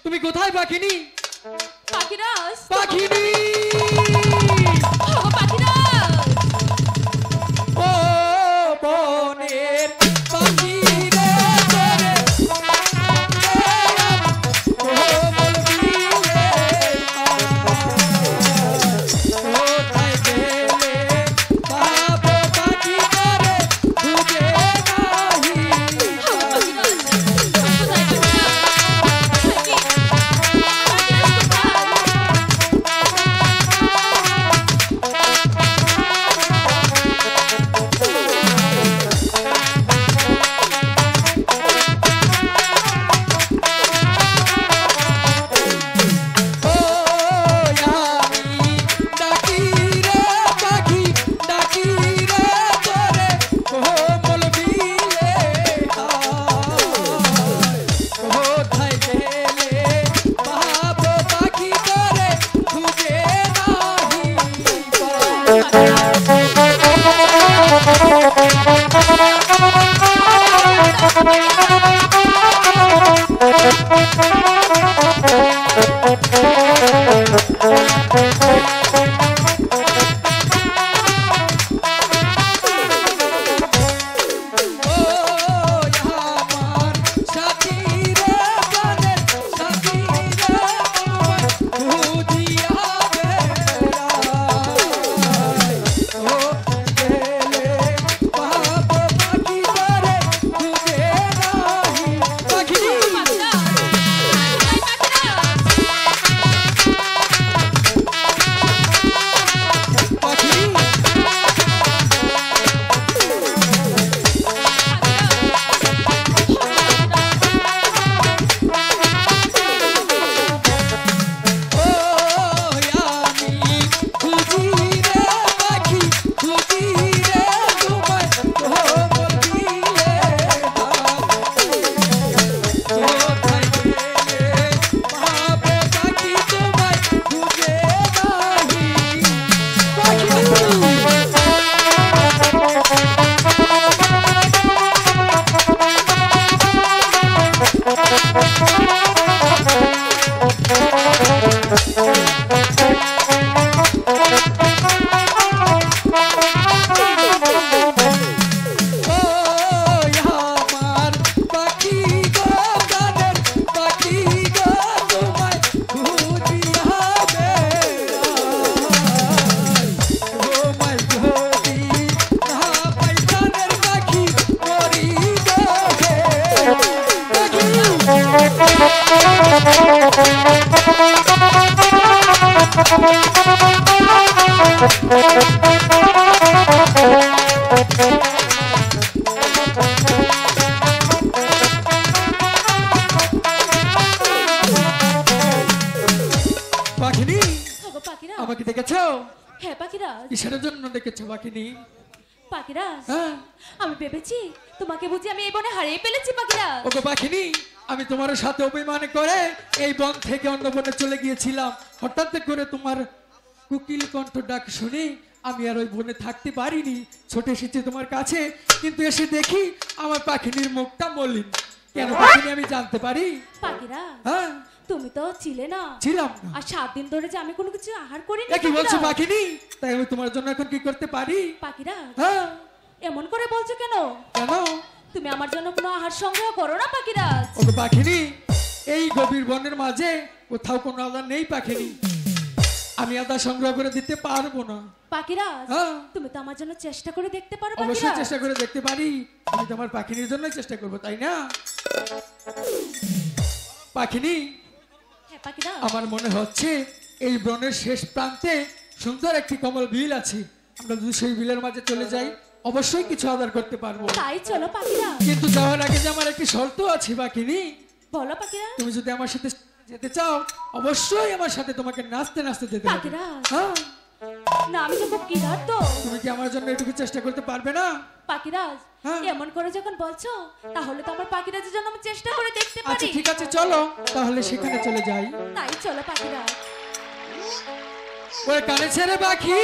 তুমি কোথায় পাখিনি? পাখিরাজ, পাখিনি ও পাখিরাজ, ও বনের পাখি রে তোরে কোমল বিলে কোথায় গেলে বাবু পাখি করে খুঁজে নাহি ও পাখিরাজ, কোথায় গেলা? পাখিনি ওগো পাখিরাজ, আমাকে দেখেছো? হ্যাঁ পাখিরাজ, কিসের জন্য দেখেছো পাখিনি? পাখিরাজ, হ্যাঁ আমি ভেবেছি তোমাকে বুঝি আমি এই বনে হারিয়ে ফেলেছি পাখিরাজ। ওগো পাখিনি, আমি তোমার সাথে অভিমান করে এই বন থেকে অন্য বনে চলে গিয়েছিলাম। হঠাৎ করে তোমার কুকিল কণ্ঠ ডাক শুনে আমি আর ওই বনে থাকতে পারিনি, ছুটে এসেছি তোমার কাছে। কিন্তু এসে দেখি আমার পাখিনীর মুখটা মলিন। কেন পাখিনি আমি জানতে পারি? পাখিরাজ, হ্যাঁ তুমি তো ছিলে না, ছিলাম না। আর 7 দিন ধরে যে আমি কোনো কিছু আহার করিনি। এ কি বলছো পাখিরাজ। পাখিনি? তাই আমি তোমার জন্য এখন কি করতে পারি? পাখিরাজ, হ্যাঁ এমন করে বলছো কেন? কেন? তুমি আমার জন্য কোনো আহার সংগ্রহ করো না পাখিরাজ। ওগো পাখিনি, এই গভীর বনের মাঝে কোথাও কোনো আদা নেই পাখিনি, আমি আদা সংগ্রহ করে দিতে পারবো না। পাখিরাজ, হ্যাঁ তুমি তো আমার জন্য চেষ্টা করে দেখতে পারো অবশ্যই পাখিরাজ। চেষ্টা করে দেখতে পারি। আমি তো আমার পাখিনীর জন্য চেষ্টা করবো, তাই না? পাখিনি, হ্যাঁ পাখিরাজ, আমার মনে হচ্ছে এই বনের শেষ প্রান্তে সুন্দর একটি কমল বিল আছে। আমরা যদি সেই বিলের মাঝে চলে যাই অবশ্যই কিছু আদার করতে পারবো। তাই চলো পাখিরাজ। কিন্তু যাওয়ার আগে যে আমার একটি শর্ত আছে পাখিনি। বলো পাখিরাজ। তুমি যদি আমার সাথে যেতে চাও অবশ্যই আমার সাথে তোমাকে নাচতে নাচতে যেতে হবে। পাখিরাজ, হ্যাঁ না আমি তো খুব ক্ষুধার্ত। তুমি কি আমার জন্য এটুকু চেষ্টা করতে পারবে না? পাখিরাজ, হ্যাঁ। এমন করে যখন বলছো তাহলে তো আমার পাখিরাজের জন্য আমি চেষ্টা করে দেখতে আচ্ছা পারি। ঠিক আছে, চলো তাহলে সেখানে চলে যাই। তাই চলো পাখিরাজ। ওরে কানে ছেড়ে পাখি